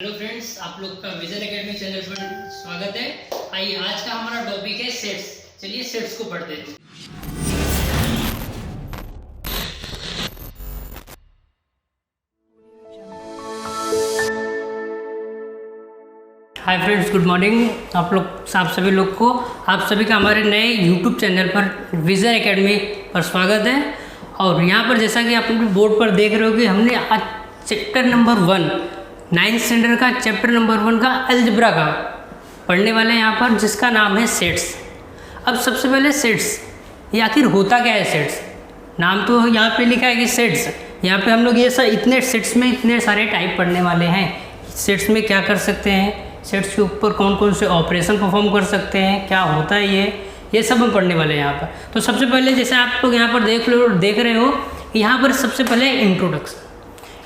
Hello friends, आप लोग का विजन एकेडमी चैनल पर स्वागत है। आइए, आज का हमारा टॉपिक है सेट्स। चलिए सेट्स को पढ़ते हैं। Hi friends, good morning. आप सभी लोग को आप सभी का हमारे नए यूट्यूब चैनल पर विजन एकेडमी पर स्वागत है। और यहाँ पर जैसा कि आप बोर्ड पर देख रहे हो कि हमने आज चैप्टर नंबर 1 9th स्टैंडर्ड का चैप्टर नंबर 1 का अलजेब्रा का पढ़ने वाले हैं यहाँ पर, जिसका नाम है सेट्स। अब सबसे पहले सेट्स ये आखिर होता क्या है। सेट्स नाम तो यहाँ पे लिखा है कि सेट्स। यहाँ पे हम लोग ये सब इतने सेट्स में इतने सारे टाइप पढ़ने वाले हैं। सेट्स में क्या कर सकते हैं, सेट्स के ऊपर कौन कौन से ऑपरेशन परफॉर्म कर सकते हैं, क्या होता है ये सब हम पढ़ने वाले हैं यहाँ पर। तो सबसे पहले जैसे आप लोग यहाँ पर देख रहे हो, यहाँ पर सबसे पहले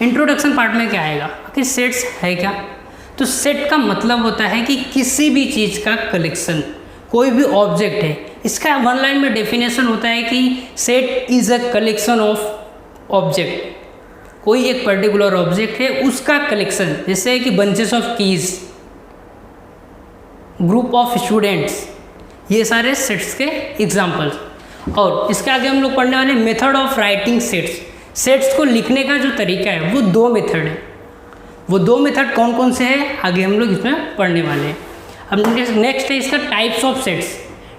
इंट्रोडक्शन पार्ट में क्या आएगा कि सेट्स है क्या। तो सेट का मतलब होता है कि किसी भी चीज़ का कलेक्शन, कोई भी ऑब्जेक्ट है, इसका वन लाइन में डेफिनेशन होता है कि set is a collection of object. कोई एक पर्टिकुलर ऑब्जेक्ट है, उसका कलेक्शन, जैसे कि bunches of keys, group of students, ये सारे सेट्स के एग्जाम्पल्स। और इसके आगे हम लोग पढ़ने वाले method of writing sets. Sets को लिखने का जो तरीका है वो 2 मेथड है। वो 2 मेथड कौन कौन से हैं आगे हम लोग इसमें पढ़ने वाले हैं। अब नेक्स्ट है इसका types of sets.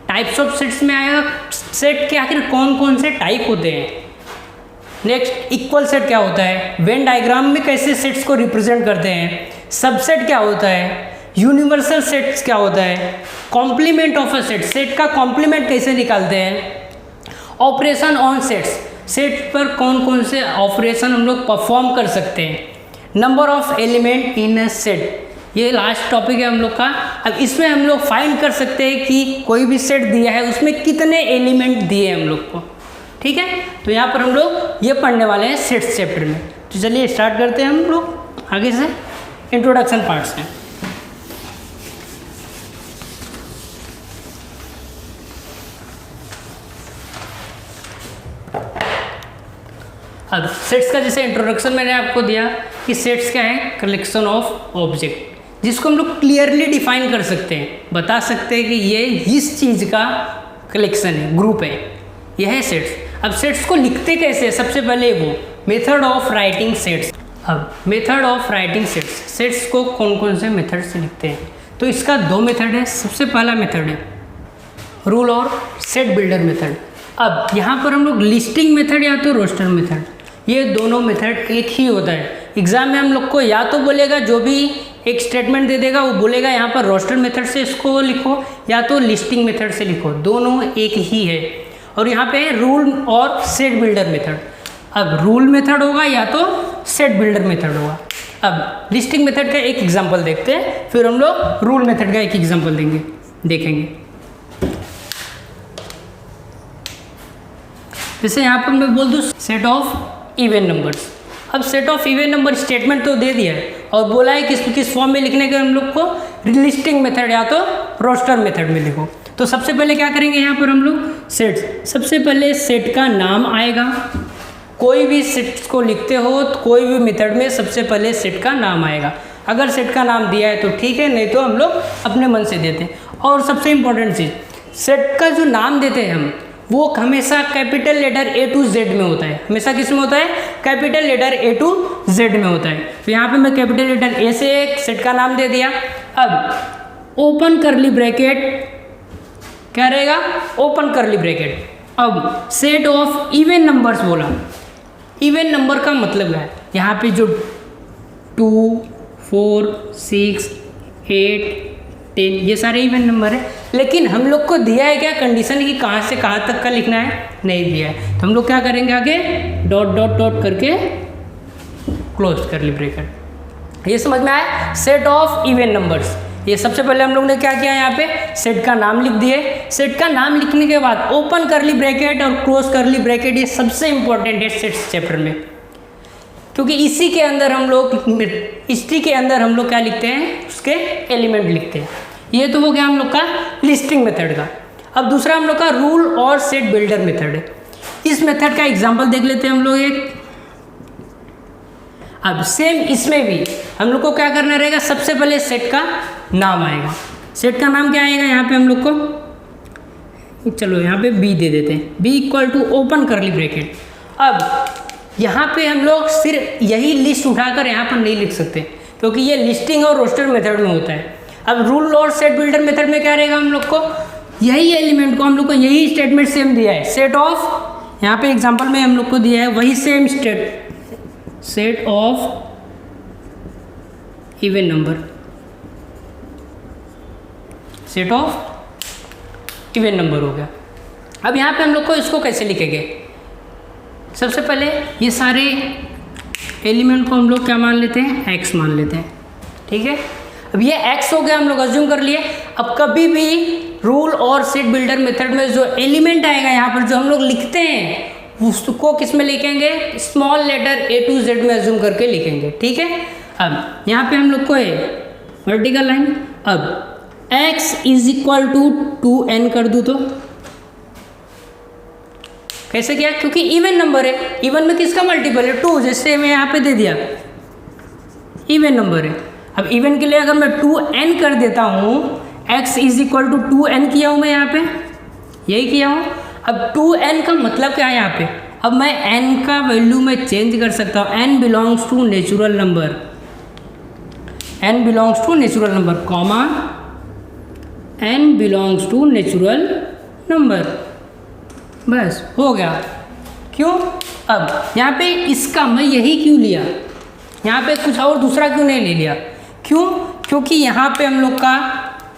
Types of sets में आएगा सेट के आखिर कौन कौन से टाइप होते हैं। नेक्स्ट इक्वल सेट क्या होता है, वेन डायग्राम में कैसे सेट्स को रिप्रेजेंट करते हैं, सबसेट क्या होता है, यूनिवर्सल सेट्स क्या होता है, complement of a set, set का कॉम्प्लीमेंट कैसे निकालते हैं, ऑपरेशन ऑन सेट्स, सेट पर कौन कौन से ऑपरेशन हम लोग परफॉर्म कर सकते हैं, number of element in a set, ये लास्ट टॉपिक है हम लोग का। अब इसमें हम लोग फाइंड कर सकते हैं कि कोई भी सेट दिया है उसमें कितने एलिमेंट दिए हम लोग को। ठीक है, तो यहाँ पर हम लोग ये पढ़ने वाले हैं सेट्स चैप्टर में। तो चलिए स्टार्ट करते हैं हम लोग आगे से इंट्रोडक्शन पार्ट से। अब सेट्स का जैसे इंट्रोडक्शन मैंने आपको दिया कि सेट्स क्या है, कलेक्शन ऑफ ऑब्जेक्ट, जिसको हम लोग क्लियरली डिफाइन कर सकते हैं, बता सकते हैं कि ये इस चीज़ का कलेक्शन है, ग्रुप है, यह है सेट्स। अब सेट्स को लिखते कैसे, सबसे पहले वो मेथड ऑफ राइटिंग सेट्स। अब method of writing sets, sets को कौन कौन से मेथड से लिखते हैं, तो इसका 2 मेथड है। सबसे पहला मेथड है रूल और सेट बिल्डर मेथड। अब यहाँ पर हम लोग लिस्टिंग मेथड या तो रोस्टर मेथड, ये दोनों मेथड एक ही होता है। एग्जाम में हम लोग को या तो बोलेगा, जो भी एक स्टेटमेंट दे देगा वो बोलेगा यहाँ पर रोस्टर मेथड से इसको लिखो या तो लिस्टिंग मेथड से लिखो, दोनों एक ही है। और यहाँ पे रूल और सेट बिल्डर मेथड। अब रूल मेथड होगा या तो सेट बिल्डर मेथड होगा। अब लिस्टिंग मेथड का एक एग्जाम्पल देखते हैं, फिर हम लोग रूल मेथड का एक एग्जाम्पल देखेंगे। जैसे यहाँ पर मैं बोल दूँ सेट ऑफ इवन नंबर्स। अब set of even number statement तो दे दिया है और बोला है किस फॉर्म में लिखने के हम लोग को, लिस्टिंग मेथड या तो रोस्टर मेथड में लिखो। तो सबसे पहले क्या करेंगे यहाँ पर हम लोग सेट्स, सबसे पहले सेट का नाम आएगा। कोई भी सेट को लिखते हो तो कोई भी मेथड में सबसे पहले सेट का नाम आएगा। अगर सेट का नाम दिया है तो ठीक है, नहीं तो हम लोग अपने मन से देते हैं। और सबसे इंपॉर्टेंट चीज़, सेट का जो नाम देते हैं हम, वो हमेशा capital letter A to Z में होता है। हमेशा किस में होता है, capital letter A to Z में होता है। तो यहाँ पे मैं कैपिटल लेटर A से एक सेट का नाम दे दिया। अब ओपन करली ब्रैकेट क्या रहेगा, ओपन करली ब्रैकेट। अब सेट ऑफ इवन नंबर्स बोला। इवन नंबर का मतलब क्या है, यहाँ पे जो 2, 4, 6, 8, 10 ये सारे इवन नंबर है। लेकिन हम लोग को दिया है क्या कंडीशन कि कहाँ से कहाँ तक का लिखना है, नहीं दिया है। तो हम लोग क्या करेंगे आगे, डॉट डॉट डॉट करके क्लोज कर ली ब्रैकेट। ये समझ में आया, सेट ऑफ इवन नंबर्स। ये सबसे पहले हम लोग ने क्या किया, यहाँ पे सेट का नाम लिख दिए। सेट का नाम लिखने के बाद ओपन कर ली ब्रैकेट और क्लोज कर ली ब्रैकेट, ये सबसे इंपॉर्टेंट है सेट्स चैप्टर में, क्योंकि इसी के अंदर हम लोग क्या लिखते हैं, उसके एलिमेंट लिखते हैं। ये तो हो गया हम लोग का लिस्टिंग मेथड का। अब दूसरा हम लोग का रूल और सेट बिल्डर मेथड है। इस मेथड का एग्जांपल देख लेते हैं हम लोग एक। अब सेम इसमें भी हम लोग को क्या करना रहेगा, सबसे पहले सेट का नाम आएगा। सेट का नाम क्या आएगा यहाँ पे हम लोग को, चलो यहाँ पे बी दे देते हैं, B equal to open curly bracket. अब यहाँ पे हम लोग सिर्फ यही लिस्ट उठाकर यहाँ पर नहीं लिख सकते, क्योंकि ये लिस्टिंग और रोस्टर मेथड में होता है। अब रूल और सेट बिल्डर मेथड में क्या रहेगा, हम लोग को यही एलिमेंट को हम लोग को यही स्टेटमेंट सेम दिया है, सेट ऑफ, यहाँ पे एग्जांपल में हम लोग को दिया है वही same set of even number, set of even number हो गया। अब यहाँ पे हम लोग को इसको कैसे लिखेंगे, सबसे पहले ये सारे एलिमेंट को हम लोग क्या मान लेते हैं, x मान लेते हैं, ठीक है। अब ये x हो गया, हम लोग अज्यूम कर लिए। अब कभी भी रूल और सेट बिल्डर मेथड में जो एलिमेंट आएगा यहाँ पर जो हम लोग लिखते हैं उसको किस में लिखेंगे, small letter A to Z में अज्यूम करके लिखेंगे, ठीक है। अब यहाँ पे हम लोग को है वर्टिकल लाइन, अब x is equal to 2n कर दूँ तो कैसे किया, क्योंकि इवन नंबर है, इवन में किसका मल्टीपल है 2, जैसे मैं यहाँ पे दे दिया इवन नंबर है। अब इवन के लिए अगर मैं 2n कर देता हूँ, x is equal to 2n किया हूँ मैं यहाँ पे, यही किया हूँ। अब 2n का मतलब क्या है यहाँ पे, अब मैं n का वैल्यू में चेंज कर सकता हूँ, n belongs to natural number, n belongs to natural number comma n belongs to natural number, बस हो गया। क्यों, अब यहाँ पे इसका मैं यही क्यों लिया, यहाँ पे कुछ और दूसरा क्यों नहीं ले लिया, क्यों, क्योंकि यहाँ पे हम लोग का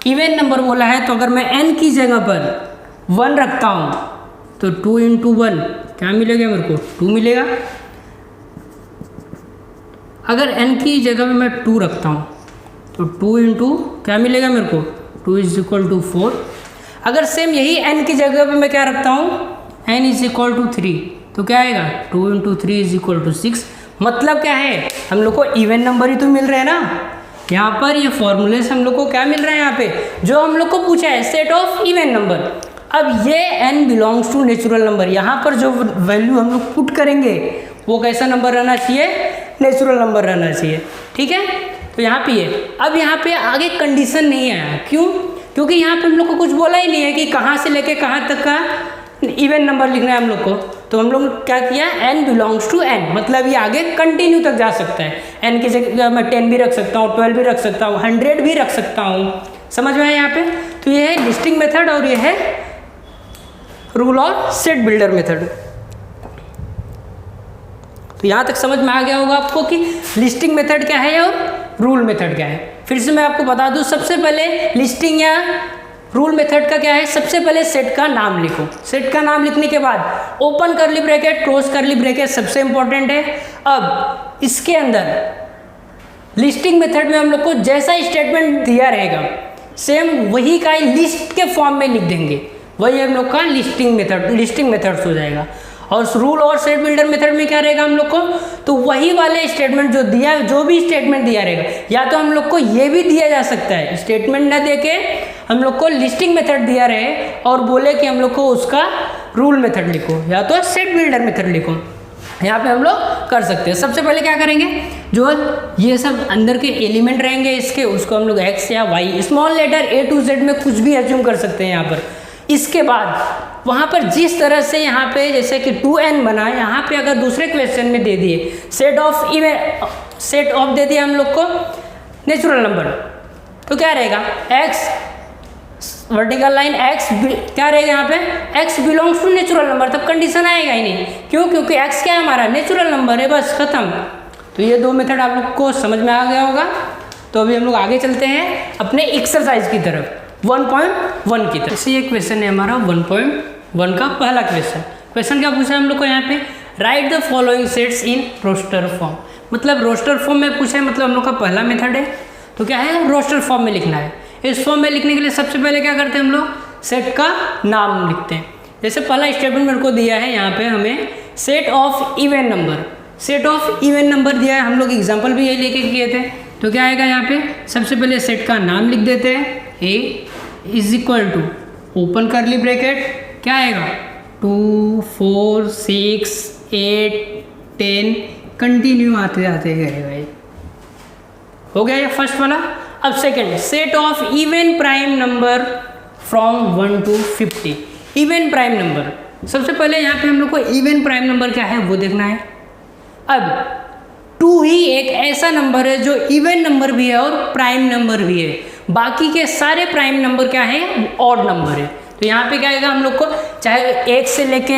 इवन नंबर बोला है, तो अगर मैं n की जगह पर 1 रखता हूँ तो 2 इंटू 1 क्या मिलेगा मेरे को, 2 मिलेगा। अगर n की जगह पे मैं 2 रखता हूँ तो 2 इंटू क्या मिलेगा मेरे को, 2 इज इक्वल टू 4। अगर सेम यही n की जगह पे मैं क्या रखता हूँ, n इज इक्वल टू 3, तो क्या आएगा 2 इंटू 3 इज इक्वल टू 6। मतलब क्या है, हम लोग को इवन नंबर ही तो मिल रहे हैं ना, यहाँ पर ये फॉर्मूले से हम लोग को क्या मिल रहा है, यहाँ पे जो हम लोग को पूछा है सेट ऑफ इवन नंबर। अब ये n belongs to natural number, यहाँ पर जो वैल्यू हम लोग पुट करेंगे वो कैसा नंबर रहना चाहिए, नेचुरल नंबर रहना चाहिए, ठीक है। तो यहाँ पे ये, अब यहाँ पे आगे कंडीशन नहीं आया, क्यों, क्योंकि यहाँ पे हम लोग को कुछ बोला ही नहीं है कि कहाँ से लेके कहाँ तक का इवन नंबर लिखना है हम लोग को। तो हम लोग क्या किया, n बिलोंग्स टू n, मतलब ये आगे कंटिन्यू तक जा सकता है। n की जगह मैं 10 भी रख सकता हूँ, 12 भी रख सकता हूँ, 100 भी रख सकता हूँ, समझ में आया यहाँ पे। तो ये है लिस्टिंग मेथड और ये है रूल और सेट बिल्डर मेथड। तो यहाँ तक समझ में आ गया होगा आपको कि लिस्टिंग मेथड क्या है और रूल मेथड क्या है। फिर से मैं आपको बता दूँ, सबसे पहले लिस्टिंग या रूल मेथड का क्या है, सबसे पहले सेट का नाम लिखो। सेट का नाम लिखने के बाद ओपन करली ब्रैकेट, क्लोज करली ब्रैकेट सबसे इंपॉर्टेंट है। अब इसके अंदर लिस्टिंग मेथड में हम लोग को जैसा स्टेटमेंट दिया रहेगा सेम वही का लिस्ट के फॉर्म में लिख देंगे, वही हम लोग का लिस्टिंग मेथड्स हो जाएगा। और रूल और सेट बिल्डर मेथड में क्या रहेगा हम लोग को, तो वही वाले स्टेटमेंट जो भी स्टेटमेंट दिया रहेगा, या तो हम लोग को ये भी दिया जा सकता है स्टेटमेंट ना देके हम लोग को लिस्टिंग मेथड दिया रहे और बोले कि हम लोग को उसका रूल मेथड लिखो या तो सेट बिल्डर मेथड लिखो, यहाँ पे हम लोग कर सकते हैं। सबसे पहले क्या करेंगे, जो ये सब अंदर के एलिमेंट रहेंगे इसके, उसको हम लोग x या y small letter A to Z में कुछ भी एज्यूम कर सकते हैं यहाँ पर। इसके बाद वहाँ पर जिस तरह से यहाँ पे जैसे कि 2n बना, यहाँ पे अगर दूसरे क्वेश्चन में दे दिए सेट ऑफ दे दिया हम लोग को नेचुरल नंबर, तो क्या रहेगा x वर्टिकल लाइन x क्या रहेगा यहाँ पे, x belongs to natural number, तब कंडीशन आएगा ही नहीं। क्यों, क्योंकि x क्या है हमारा नेचुरल नंबर है, बस खत्म। तो ये दो मेथड आप लोग को समझ में आ गया होगा। तो अभी हम लोग आगे चलते हैं अपने एक्सरसाइज की तरफ 1.1 की तरफ। ये क्वेश्चन है हमारा 1.1 का पहला क्वेश्चन क्या पूछा हम लोग को यहाँ पे, write the following sets in roster form. मतलब रोस्टर फॉर्म में पूछा है, मतलब हम लोग का पहला मेथड है, तो क्या है रोस्टर फॉर्म में लिखना है। इस फॉर्म में लिखने के लिए सबसे पहले क्या करते हैं हम लोग, सेट का नाम लिखते हैं। जैसे पहला स्टेटमेंट मेरे को दिया है यहाँ पे हमें set of even number, set of even number दिया है, हम लोग एग्जाम्पल भी यही लेके किए थे। तो क्या आएगा यहाँ पे, सबसे पहले सेट का नाम लिख देते हैं, A is equal to open curly bracket क्या आएगा 2 4 6 8 10 कंटिन्यू आते आते गए भाई। हो गया ये फर्स्ट वाला। अब second, set of even prime number from 1 to 50। Even prime number, सबसे पहले यहाँ पे हम लोग को इवन प्राइम नंबर क्या है वो देखना है। अब 2 ही एक ऐसा नंबर है जो इवन नंबर भी है और प्राइम नंबर भी है, बाकी के सारे प्राइम नंबर क्या है, ऑड नंबर है। तो यहाँ पे क्या आएगा हम लोग को, चाहे 1 से लेके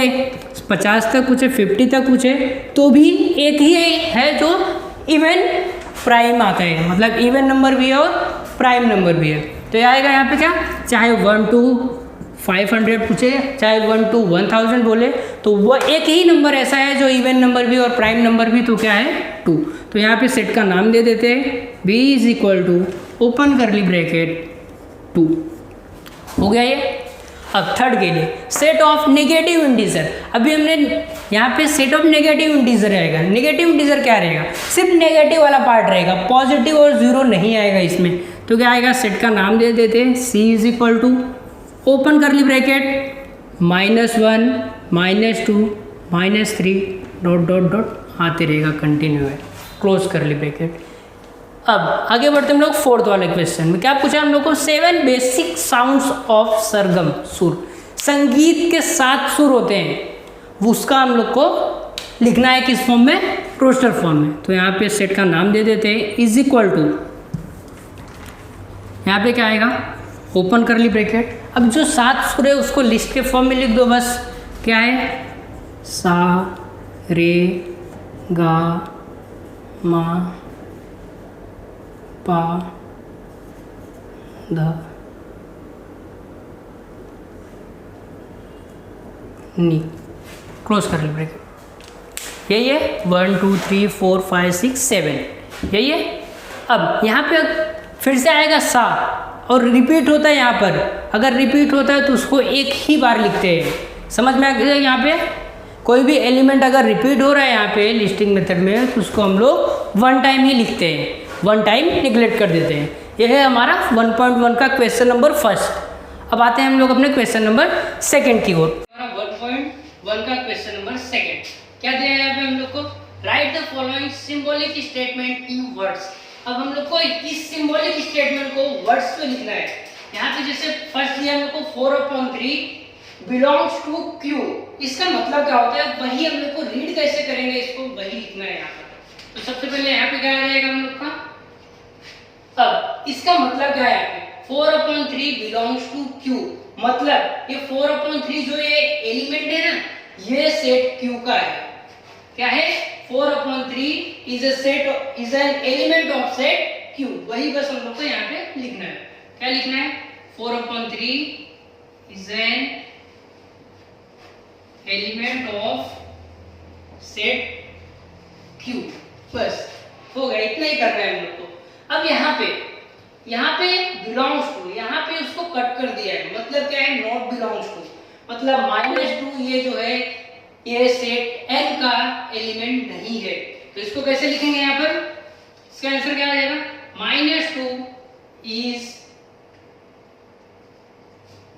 50 तक पूछे, 50 तक पूछे, तो भी एक ही है जो इवन प्राइम आता है, मतलब इवन नंबर भी है और प्राइम नंबर भी है। तो ये आएगा यहाँ पे क्या, चाहे 1 to 500 पूछे, चाहे 1 to 1000 बोले, तो वो एक ही नंबर ऐसा है जो इवन नंबर भी और प्राइम नंबर भी, तो क्या है 2। तो यहाँ पे सेट का नाम दे देते हैं, b is equal to open curly bracket 2। हो गया ये। अब थर्ड के लिए सेट ऑफ नेगेटिव इंटीजर। अभी हमने यहाँ पे सेट ऑफ नेगेटिव इंटीजर रहेगा। नेगेटिव इंटीजर क्या रहेगा, सिर्फ नेगेटिव वाला पार्ट रहेगा, पॉजिटिव और जीरो नहीं आएगा इसमें। तो क्या आएगा, सेट का नाम दे देते हैं, c is equal to open curly bracket -1 -2 -3 dot dot dot आते रहेगा कंटिन्यू है, क्लोज करली ब्रैकेट। अब आगे बढ़ते हम लोग फोर्थ वाले क्वेश्चन में। क्या पूछा हम लोग को, 7 बेसिक साउंड्स ऑफ सरगम सुर। संगीत के 7 सुर होते हैं, उसका हम लोग को लिखना है किस फॉर्म में, रोस्टर फॉर्म में। तो यहाँ पे सेट का नाम दे देते हैं, इज इक्वल टू, यहाँ पे क्या आएगा, ओपन करली ब्रैकेट। अब जो 7 सुर है उसको लिस्ट के फॉर्म में लिख दो बस। क्या है, सा रे गा मा पा ध नी, क्लोज कर ली ब्रैकेट। यही है 1 2 3 4 5 6 7, यही है। अब यहाँ पे फिर से आएगा सा और रिपीट होता है यहाँ पर। अगर रिपीट होता है तो उसको एक ही बार लिखते हैं। समझ में आ गया, यहाँ पे कोई भी एलिमेंट अगर रिपीट हो रहा है यहाँ पे लिस्टिंग मेथड में, तो उसको हम लोग 1 टाइम ही लिखते हैं, 1 टाइम निगलेक्ट कर देते हैं। यह है हमारा 1.1 का क्वेश्चन नंबर फर्स्ट। अब आते हैं हम लोग अपने क्वेश्चन नंबर सेकंड की ओर। 1.1 का क्वेश्चन नंबर सेकंड क्या दिया है यहाँ पे हम लोग को, right the following symbolic statement in words. अब हम लोग को इस सिंबॉलिक स्टेटमेंट को वर्ड्स में लिखना है। यहाँ पे जैसे फर्स्ट दिया हम लोग को 4/3 बिलोंग्स टू क्यू। इसका मतलब क्या होता है, वही हम लोग को रीड कैसे करेंगे, इसको वही लिखना है यहाँ पर। तो सबसे पहले यहाँ पे क्या आ जाएगा हम लोग का, अब इसका मतलब क्या है, यहाँ पे 4/3 बिलोंग्स टू क्यू, मतलब ये 4/3 जो ये एलिमेंट है ना, ये सेट क्यू का है। क्या है, 4/3 is an element of set Q. वही बस हम लोग को यहाँ पे लिखना है। क्या लिखना है, 4/3 is an element of set Q. बस हो गया, इतना ही करना है हम लोग को। अब यहाँ पे बिलोंग्स टू, यहाँ पे उसको कट कर दिया है, मतलब क्या है, नॉट बिलोंग्स टू, मतलब -2 ये जो है ये सेट n का एलिमेंट नहीं है। तो इसको कैसे लिखेंगे यहाँ पर, इसका आंसर क्या आ जाएगा, -2 is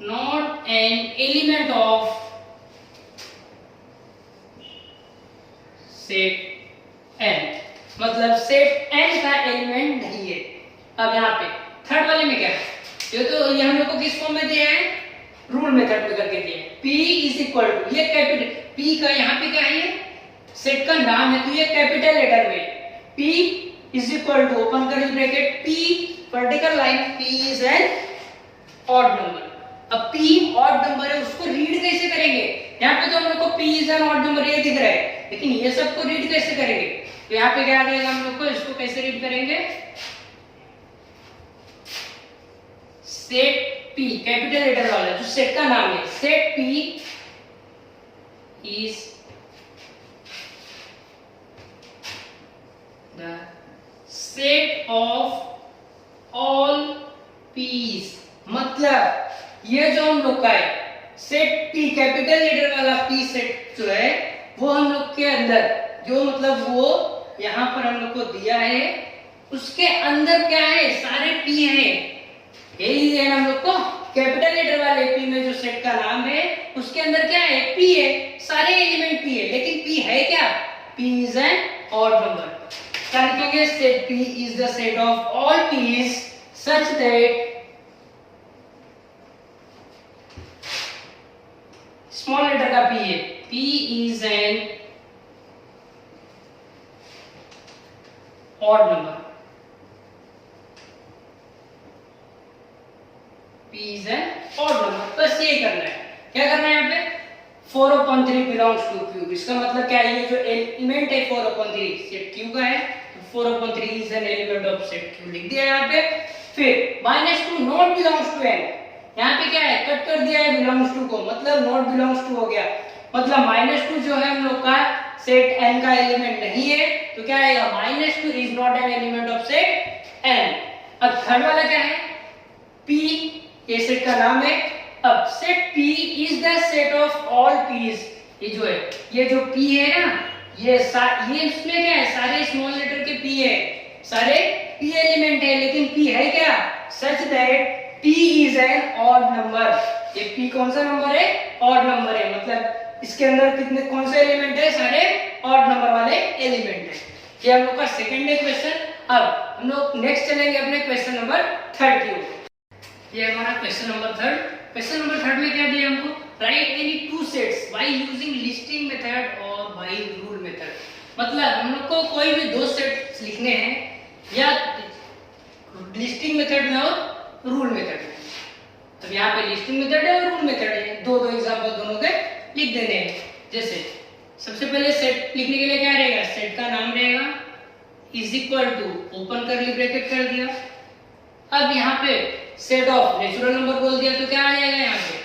not an element of set n, मतलब सेट n का एलिमेंट नहीं है। अब यहाँ पे थर्ड वाले में क्या है, ये हम लोग को किस फॉर्म में दिया है, रूल मेथड में करके दिया है। p इज इक्वल टू, ये कैपिटल p का यहाँ पे क्या है, सेट का नाम है, तो ये कैपिटल लेटर में p is equal to open कर bracket p vertical line, p is an odd number. अब p ऑड नंबर है, उसको रीड कैसे करेंगे, यहाँ पे तो हम लोग को p is an odd number ये दिख रहा है, लेकिन ये सबको रीड कैसे करेंगे। तो यहाँ पे क्या आ जाएगा हम लोग को, इसको कैसे रीड करेंगे, सेट p कैपिटल लेटर वाला जो सेट का नाम है, set p is the set of all p's, मतलब ये जो हम लोग का है सेट p कैपिटल लेटर वाला p सेट जो है वो हम लोग के अंदर जो, मतलब वो यहाँ पर हम लोग को दिया है, उसके अंदर क्या है, सारे p है। यही है हम लोग को कैपिटल लेटर वाले p में जो सेट का नाम है उसके अंदर क्या है, p है, सारे एलिमेंट p है, लेकिन p है क्या, p is an odd P is the set of all P's such that small letter का P है, P is an odd number, P is an odd number। बस यही करना है। क्या करना है यहाँ पे? 4/3 belongs to Q। इसका मतलब क्या है? ये जो एलिमेंट है 4/3 सेट Q का है, तो 4/3 is an element of set Q लिख दिया यहाँ पे। फिर -2 not belongs to n, यहाँ पे क्या है? कट कर दिया है belongs to को, मतलब not belongs to हो गया। मतलब -2 जो है हम लोग का सेट n का एलिमेंट नहीं है, तो क्या आएगा? -2 is not an element of set n। अब थर्ड वाला क्या है? P, ये सेट का नाम है। अब set P is the set of all P's, ये जो है, ये जो P है ना, ये इसमें क्या है? सारे स्मॉल लेटर के P है, सारे P एलिमेंट है, लेकिन P है क्या? Such that P is an odd number। ये P कौन सा नंबर है? odd नंबर है, मतलब इसके अंदर कितने कौन से एलिमेंट है? सारे odd नंबर वाले एलिमेंट है। ये हम लोग का सेकंड है क्वेश्चन। अब हम लोग नेक्स्ट चलेंगे अपने क्वेश्चन नंबर 3 की ओर। ये हमारा क्वेश्चन नंबर 3। क्वेश्चन नंबर 3 में क्या दिया हमको? Right any two sets by using listing method और बाय रूल मेथड। मतलब हम लोग को कोई भी दो सेट्स लिखने हैं, या लिस्टिंग मेथड में और रूल मेथड में। तो यहाँ पे लिस्टिंग मेथड है और रूल मेथड है, दो एग्जांपल दोनों के लिख देने हैं। जैसे सबसे पहले सेट लिखने के लिए क्या रहेगा? सेट का नाम रहेगा is equal to, open curly bracket कर दिया। अब यहाँ पे सेट ऑफ नेचुरल नंबर बोल दिया, तो क्या आ जाएगा यहाँ पे?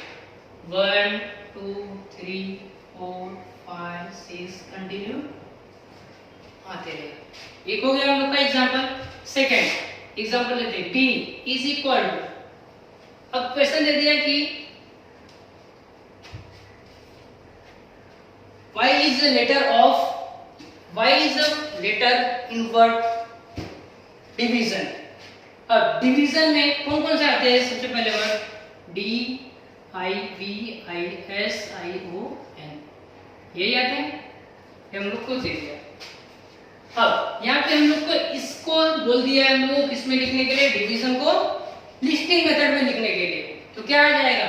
1 2 3 4 5 6 कंटिन्यू आते रहेगा। एक हो गया हम लोग का एग्जांपल। सेकंड एग्जांपल लेते हैं, b इज इक्वल टू, अब क्वेश्चन दे दिया कि y is a letter in word division। अब डिवीजन में कौन कौन से आते हैं? सबसे पहले word D I V I S I O N, यही आते हैं, ये हम लोग को दे दिया। अब यहाँ पे हम लोग को इसको बोल दिया है हम लोग किसमें लिखने के लिए? डिवीजन को लिस्टिंग मेथड में लिखने के लिए। तो क्या आ जाएगा?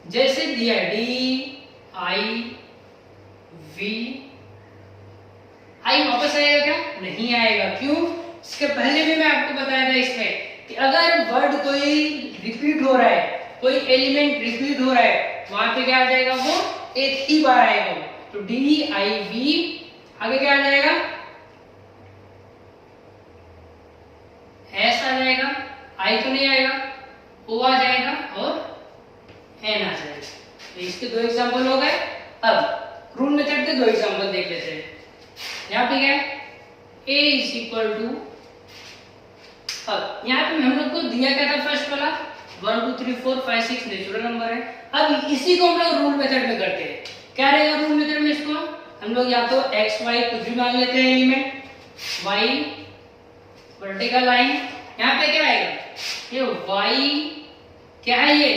जैसे दिया D I V, I वापस आएगा क्या? नहीं आएगा। क्यों? इसके पहले भी मैं आपको बताया था इसमें कि अगर वर्ड कोई रिपीट हो रहा है, कोई एलिमेंट रिपीट हो रहा है, वहां पे क्या आ जाएगा? वो एक ही बार आएगा। तो D I V, आगे क्या आ जाएगा? S आ जाएगा, I तो नहीं आएगा, O आ जाएगा और N आ जाएगा। तो इसके दो एग्जांपल हो गए। अब रूल मेथड के दो एग्जांपल देख लेते हैं। यहाँ पे क्या है? A इज इक्वल टू, अब यहाँ पे हम लोग को दिया क्या था? फर्स्ट वाला 1 2 3 4 5 6 नेचुरल नंबर है। अब इसी को हम लोग रूल मेथड में करते हैं। क्या रहेगा रूल मेथड में? इसको हम लोग या तो x y कुछ भी मान लेते हैं एलिमेंट, y वर्टिकल लाइन, यहाँ पे क्या आएगा? ये y क्या है? ये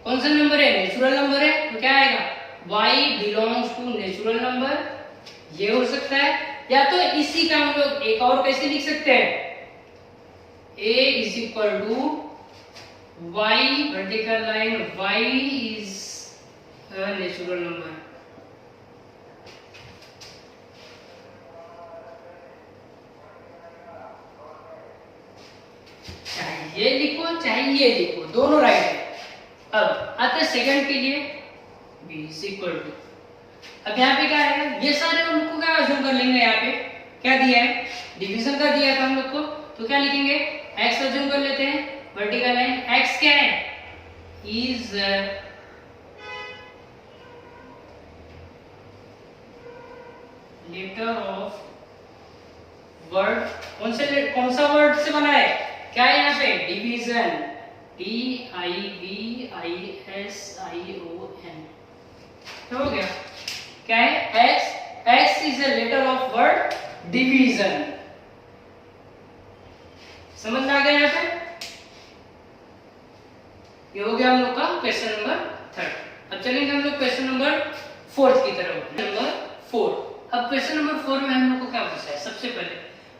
कौन सा नंबर है? नेचुरल नंबर है, तो क्या आएगा? y belongs to natural number, ये हो सकता है। या तो इसी का हम लोग एक और कैसे लिख सकते हैं? a is equal to y vertical line, y is a natural number. चाहे ये लिखो चाहे ये लिखो, दोनों राइट है। अब आते सेकंड के लिए, b इज इक्वल टू, अब यहाँ पे क्या आएगा? ये सारे उनको क्या अज्यूम कर लेंगे? यहाँ पे क्या दिया है? डिवीजन का दिया था हम लोग को, तो क्या लिखेंगे? x अज्यूम कर लेते हैं, वर्टिकल लाइन, x क्या है? इज लेटर ऑफ वर्ड, कौन सा वर्ड से बना है? क्या है यहाँ पे? डिवीजन, DIVISION, हो गया। क्या है? x is a letter of word division. समझ में आ गया यहाँ पे? ये हो गया हम लोग का क्वेश्चन नंबर 3। अब चलेंगे हम लोग क्वेश्चन नंबर 4 की तरफ। नंबर 4, अब क्वेश्चन नंबर 4 में हम लोग को क्या पूछा है? सबसे पहले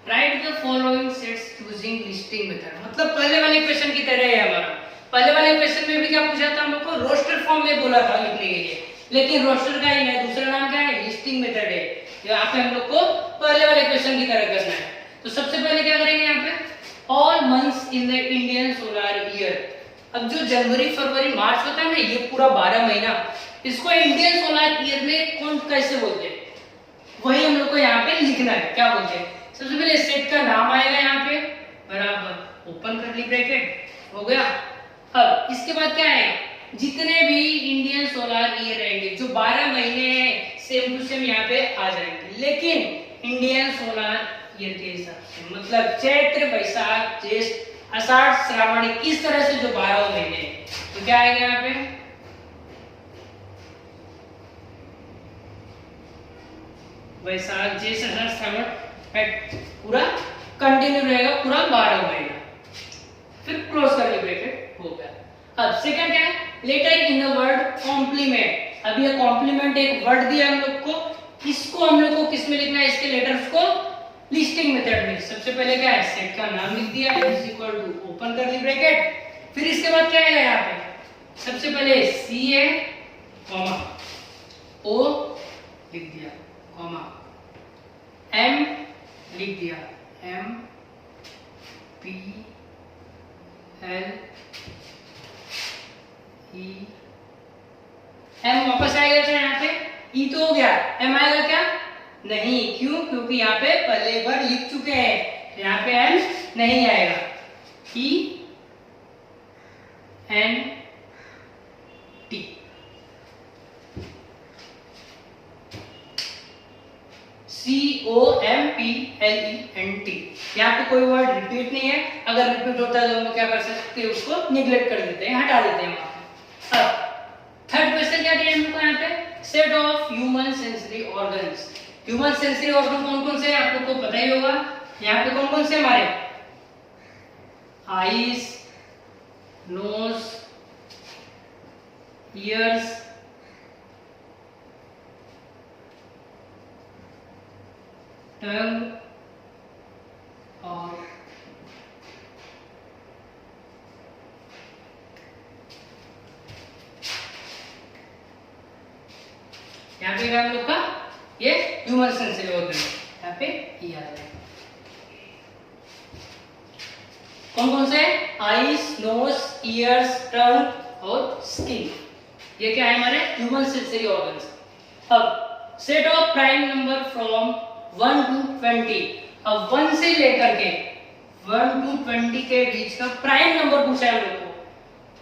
right the following sets using listing method. मतलब पहले वाले क्वेश्चन की तरह है हमारा। पहले वाले क्वेश्चन में भी क्या पूछा था हम लोग को, रोस्टर फॉर्म में बोला था लिखने के लिए, लेकिन रोस्टर का ही है, दूसरा नाम क्या है, लिस्टिंग मेथड है। यहाँ पे हम लोग को पहले वाले क्वेश्चन की तरह करना है। तो सबसे पहले क्या करेंगे यहाँ पे, all months in the Indian solar year. अब जो जनवरी फरवरी मार्च होता है ना, ये पूरा 12 महीना, इसको इंडियन सोलर ईयर में कौन कैसे बोलते हैं, वही हम लोग को यहाँ पे लिखना है। क्या बोलते हैं, सबसे पहले सेट का नाम आएगा यहाँ पे, बराबर ओपन करली ब्रैकेट, हो गया। अब इसके बाद क्या आएगा, जितने भी इंडियन सोलर ईयर रहेंगे, जो 12 महीने हैं, सेम टू सेम यहाँ पे आ जाएंगे, लेकिन इंडियन सोलर ईयर के हिसाब से, मतलब चैत्र वैशाख ज्येष्ठ आषाढ़ श्रावण, इस तरह से जो 12 महीने हैं, तो क्या आएगा यहाँ पे, वैशाख ज्येष्ठ आषाढ़ श्रावण, पूरा कंटिन्यू रहेगा, पूरा 12 महीना, फिर क्लोज करके ब्रैकेट, हो गया। अब सेकंड क्या है, letter in the word complement. अब ये कॉम्प्लीमेंट एक वर्ड दिया हम लोग को, इसको हम लोग को किस में लिखना है, इसके लेटर्स को लिस्टिंग मेथड में। सबसे पहले क्या है, सेट का नाम लिख दिया is equal to open curly bracket, फिर इसके बाद क्या आएगा यहाँ पे, सबसे पहले सी है कॉमा, ओ लिख दिया कॉमा, एम लिख दिया, M P L E, M वापस आएगा क्या यहाँ पे, ई तो हो गया, एम आएगा क्या, नहीं, क्यों, क्योंकि यहाँ पे पहले बार लिख चुके हैं, यहाँ पे एम नहीं आएगा, ई एन टी, COMPLENT। यहाँ पे कोई वर्ड रिपीट नहीं है, अगर रिपीट होता है तो हम क्या कर सकते हैं, उसको निग्लेक्ट कर देते हैं, हटा देते हैं वहां पे। अब थर्ड क्वेश्चन क्या दिया हमको यहाँ पे, set of human sensory organs. Human sensory organ कौन कौन से हैं, आप लोग को पता ही होगा। यहाँ पे कौन कौन से हमारे, आईज, नोज, ईयर्स, टंग और यहाँ पे हम लोग का ये ह्यूमन सेंसरी ऑर्गन, यहाँ पे ये आ जाएगा। कौन कौन से, आईज, नोज, ईयर्स, टंग और स्किन, ये क्या है हमारे ह्यूमन सेंसरी ऑर्गन्स। अब set of prime number from 1 to 20। अब 1 से लेकर के 1 to 20 के बीच का प्राइम नंबर पूछा है हम लोग को।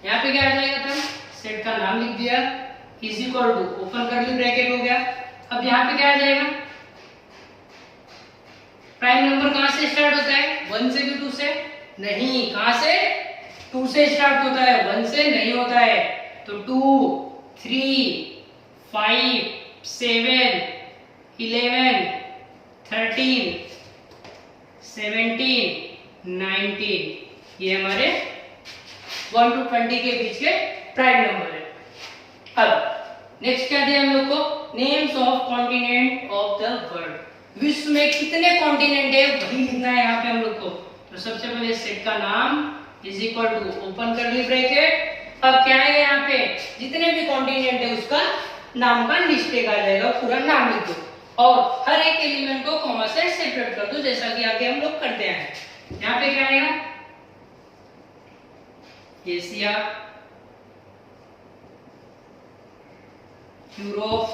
यहाँ पे क्या आ जाएगा था, सेट का नाम लिख दिया is equal to open curly bracket, हो गया। अब यहाँ पे क्या आ जाएगा, प्राइम नंबर कहाँ से स्टार्ट होता है, 1 से कि 2 से, नहीं, कहाँ से, 2 से स्टार्ट होता है, 1 से नहीं होता है। तो 2, 3, 5, 7, 11, 13, 17, 19, ये हमारे 1 to 20 के बीच के प्राइम नंबर है। अब नेक्स्ट क्या दिया हम लोग को, names of continent of the world. विश्व में कितने कॉन्टिनेंट है वही लिखना है यहाँ पे हम लोग को। तो सबसे पहले सेट का नाम is equal to open curly bracket. अब क्या है यहाँ पे, जितने भी कॉन्टिनेंट है उसका नाम का लिस्ट एक आ जाएगा, पूरा नाम लिख दो और हर एक एलिमेंट को कॉमा से सेपरेट कर दो, जैसा कि आगे हम लोग करते हैं। यहाँ पे क्या आएगा, Asia, Europe,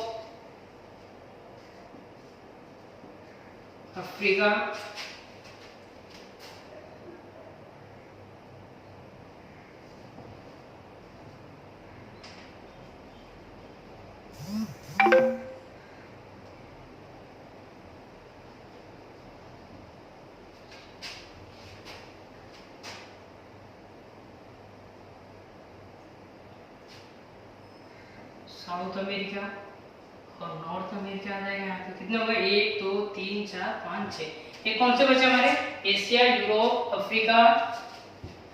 Africa, south America और नॉर्थ अमेरिका आ जाएगा। यहाँ पे कितने हो गए, 1 2 3 4 5 6। ये कौन से बचे हमारे, Asia, Europe, Africa,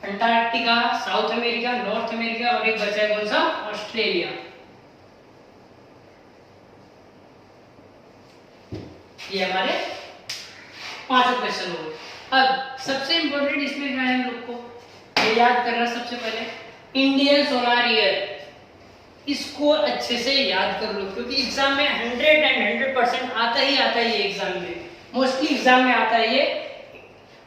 Antarctica, south America, north America और एक बचा है कौन सा, ऑस्ट्रेलिया। ये हमारे पांचों क्वेश्चन हो गए। अब सबसे इंपॉर्टेंट इसमें क्या है हम लोग को ये याद करना, सबसे पहले इंडियन सोलार ईयर, इसको अच्छे से याद कर लो क्योंकि एग्जाम में 100% आता ही आता है ये एग्जाम में, मोस्टली एग्जाम में आता है ये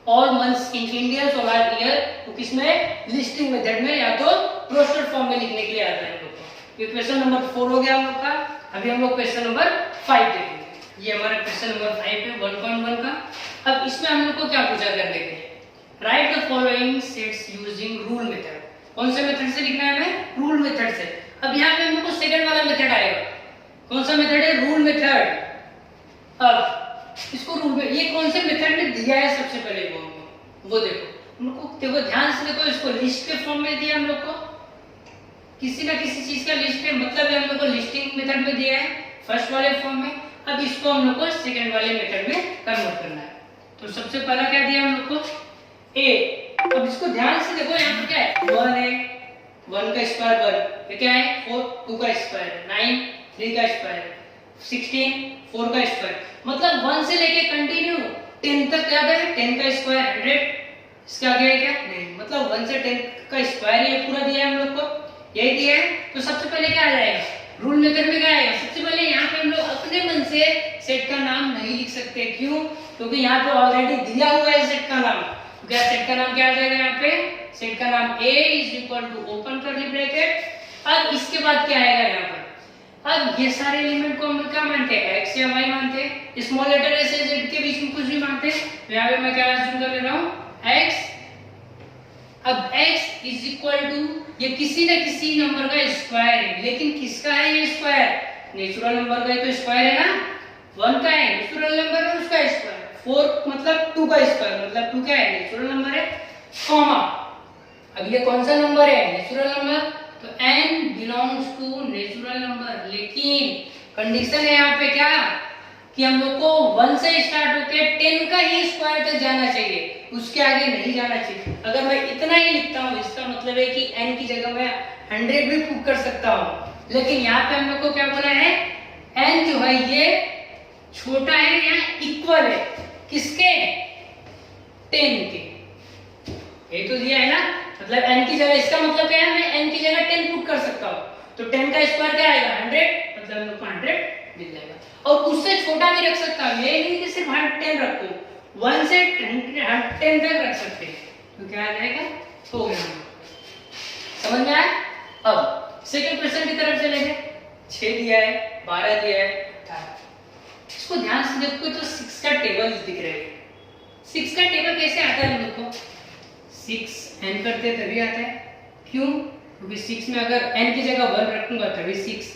all months in Indian solar year, तो किसमें लिस्टिंग मेथड में या तो रोस्टर फॉर्म में लिखने के लिए आता है हम लोग को। ये क्वेश्चन नंबर 4 हो गया हम लोग का। अभी हम लोग क्वेश्चन नंबर 5 देखेंगे। ये हमारा क्वेश्चन नंबर 5 है 1.1 का। अब इसमें हम लोग को क्या पूछा कर देखें, right the following sets using rule method. कौन से मेथड से लिखना है हमें, रूल मेथड से। अब यहाँ पे हम लोग को सेकंड वाला मेथड आएगा, कौन सा मेथड है, रूल मेथड। अब इसको रूल में ये कौन से मेथड में दिया है सबसे पहले वो देखो, हम लोग को देखो ध्यान से देखो, इसको लिस्ट के फॉर्म में दिया हम लोग को, किसी ना किसी चीज का लिस्ट है, मतलब हम लोग को लिस्टिंग मेथड में दिया है फर्स्ट वाले फॉर्म में। अब इसको हम लोग को सेकंड वाले मेथड में कन्वर्ट करना है। तो सबसे पहला क्या दिया हम लोग को, ए। अब इसको ध्यान से देखो, यहाँ पर क्या है, 1 है, 1 का स्क्वायर 1, ये क्या है 4, 2 का स्क्वायर 9, 3 का स्क्वायर 16, 4 का स्क्वायर, मतलब 1 से लेके कंटिन्यू 10 तक क्या है, 10 का स्क्वायर 100, इसके आगे है क्या नहीं, मतलब 1 से 10 का स्क्वायर ये पूरा दिया है हम लोग को, यही दिया है। तो सबसे पहले क्या आ जाएगा, रूल मेथड में क्या आएगा, सबसे पहले यहाँ पे हम लोग अपने मन से सेट का नाम नहीं लिख सकते, क्यों, क्योंकि यहाँ पे ऑलरेडी दिया हुआ है सेट का नाम। तो क्या सेट का नाम क्या आ जाएगा, यहाँ पे सेट का नाम A is equal to open curly bracket. अब इसके बाद क्या आएगा यहाँ पर, अब ये सारे एलिमेंट को हम लोग क्या मानते हैं, x या y मानते हैं, स्मॉल लेटर s या z के बीच में कुछ भी मानते हैं। तो यहाँ पे मैं क्या अज्यूम कर ले रहा हूँ, x। अब x इज इक्वल टू, ये किसी न किसी नंबर का स्क्वायर है, लेकिन किसका है ये स्क्वायर, नेचुरल नंबर का ही तो स्क्वायर है ना, 1 का है नेचुरल नंबर है, उसका स्क्वायर, 4 मतलब 2 का स्क्वायर, मतलब 2 क्या है नेचुरल नंबर है, कॉमा। अब ये कौन सा नंबर है, नेचुरल नंबर, तो n belongs to natural number, लेकिन कंडीशन है यहाँ पे क्या कि हम लोग को 1 से स्टार्ट होके 10 का ही स्क्वायर तक जाना चाहिए, उसके आगे नहीं जाना चाहिए। अगर मैं इतना ही लिखता हूँ इसका मतलब है कि n की जगह मैं 100 भी पुट कर सकता हूँ, लेकिन यहाँ पे हम लोग को क्या बोला है, n जो है ये छोटा है या इक्वल है किसके, 10 के, ये तो दिया है ना, मतलब n की जगह, इसका मतलब क्या है, मैं n की जगह 10 पुट कर सकता हूँ, तो 10 का स्क्वायर क्या आएगा 100, मतलब हम लोग को 100 मिल जाएगा। और उससे छोटा भी रख सकता हूँ, ये नहीं कि सिर्फ 10 रखो, 1 से 10 तक रख सकते हैं, तो क्या आ जाएगा, हो गया, समझ में आया। अब सेकंड क्वेश्चन की तरफ चलेंगे, 6 दिया है, 12 दिया है, 18। इसको ध्यान से देखो तो 6 का टेबल दिख रहा है। 6 का टेबल कैसे आता है हम लोग को, 6 n करते तभी आता है, क्यों, क्योंकि 6 में अगर n की जगह 1 रखूंगा तभी 6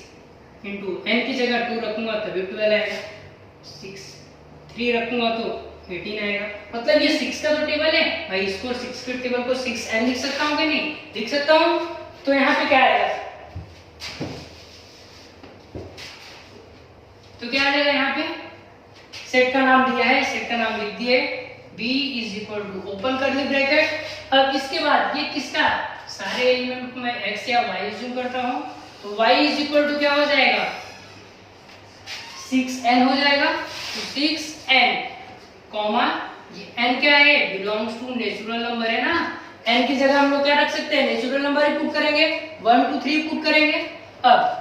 इंटू n की जगह 2 रखूंगा तभी 12 आएगा, 6 3 रखूंगा तो 18 आएगा, मतलब ये 6 का तो टेबल है भाई, इसको 6 के टेबल को 6n लिख सकता हूँ कि नहीं, लिख सकता हूँ। तो यहाँ पे क्या आएगा, तो क्या आ जाएगा, यहाँ पे सेट का नाम दिया है, सेट का नाम लिख दिए, b is equal to open curly bracket. अब इसके बाद ये किसका, सारे एलिमेंट को मैं x या y अज्यूम करता हूँ, तो y इज इक्वल टू क्या हो जाएगा, 6n हो जाएगा, तो 6n कॉमा, ये n क्या है, बिलोंग्स टू नेचुरल नंबर है ना, n की जगह हम लोग क्या रख सकते हैं, नेचुरल नंबर ही पुट करेंगे, 1 2 3 पुट करेंगे। अब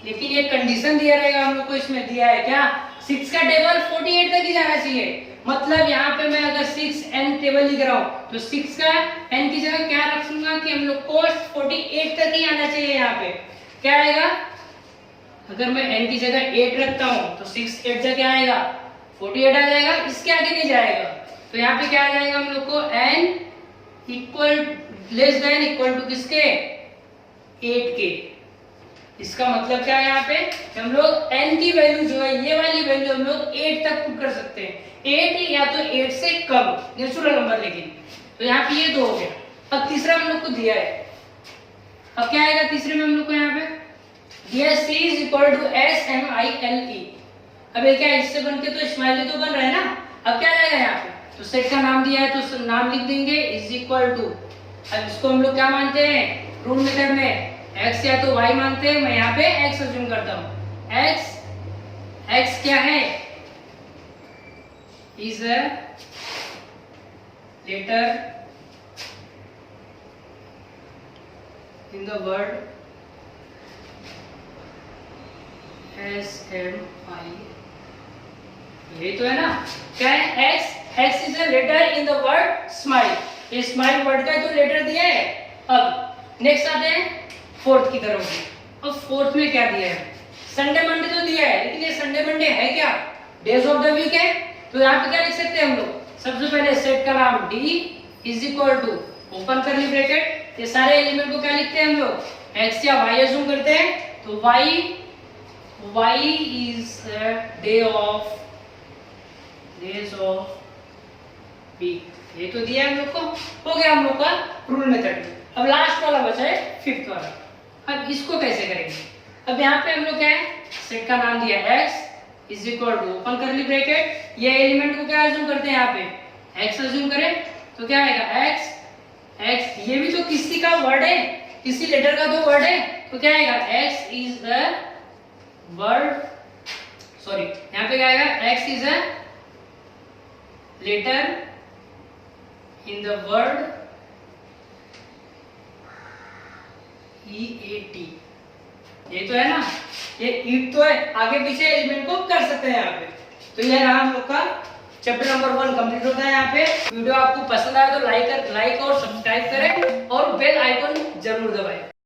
लेकिन ये कंडीशन दिया रहेगा हम लोग को, इसमें दिया है क्या, 6 का टेबल 48 तक ही जाना चाहिए, मतलब यहाँ पे मैं अगर 6n टेबल लिख रहा हूँ तो 6 का n की जगह क्या रखूंगा कि हम लोग को 48 तक ही आना चाहिए। यहाँ पे क्या आएगा, अगर मैं n की जगह 8 रखता हूँ तो 6 8 जा क्या आएगा 48 आ जाएगा, इसके आगे नहीं जाएगा। तो यहाँ पे क्या आ जाएगा हम लोग को, n equal less than equal to किसके, 8 के। इसका मतलब क्या है यहाँ पे, हम लोग n की वैल्यू जो है, ये वाली वैल्यू हम लोग 8 तक पुट कर सकते हैं, 8 या तो 8 से कम नेचुरल नंबर, लेकिन तो यहाँ पे ये 2 हो गया। अब तीसरा हम लोग को दिया है, अब क्या आएगा तीसरे में हम लोग को, यहाँ पे दिया c is equal to SMILE। अब ये क्या, इससे बन के तो स्माइली तो बन रहा है ना, अब क्या आएगा यहाँ पे, तो सेट का नाम दिया है तो नाम लिख देंगे इज इक्वल टू, अब इसको हम लोग क्या मानते हैं, रूल मेथड में x या तो y मानते हैं, मैं यहाँ पे x अज्यूम करता हूँ, x क्या है, is letter in the word SMI, ये तो है ना, क्या है X is a letter in the word smile, ये स्माइल वर्ड का तो लेटर दिया है। अब नेक्स्ट आते हैं फोर्थ की तरफ। अब फोर्थ में क्या दिया है, संडे मंडे तो दिया है, लेकिन ये संडे मंडे है क्या, डेज ऑफ द वीक है। तो यहाँ पे क्या लिख सकते हैं हम लोग, सबसे पहले सेट का नाम D is equal to open curly bracket, ये सारे एलिमेंट को क्या लिखते हैं हम लोग, X या Y अज्यूम करते हैं, तो Y is days of week, ये तो दिया है हम लोग को, हो गया हम लोग का रूल मेथड। अब लास्ट वाला बचा है फिफ्थ वाला, अब इसको कैसे करेंगे। अब यहाँ पे हम लोग क्या है, सेट का नाम दिया X is equal to open curly bracket, ये एलिमेंट को क्या अज्यूम करते हैं, यहाँ पे X अज्यूम करें तो क्या आएगा X, ये भी तो किसी का वर्ड है, किसी लेटर का तो वर्ड है, तो क्या आएगा X is the word, sorry यहाँ पे क्या आएगा, X is a letter in the word EAT, ये तो है ना, ये ईट तो है, आगे पीछे एलिमेंट को कर सकते हैं यहाँ पे। तो ये रहा हम लोग का चैप्टर नंबर 1 कंप्लीट होता है यहाँ पे। वीडियो आपको पसंद आया तो लाइक और सब्सक्राइब करें और बेल आइकन जरूर दबाएं।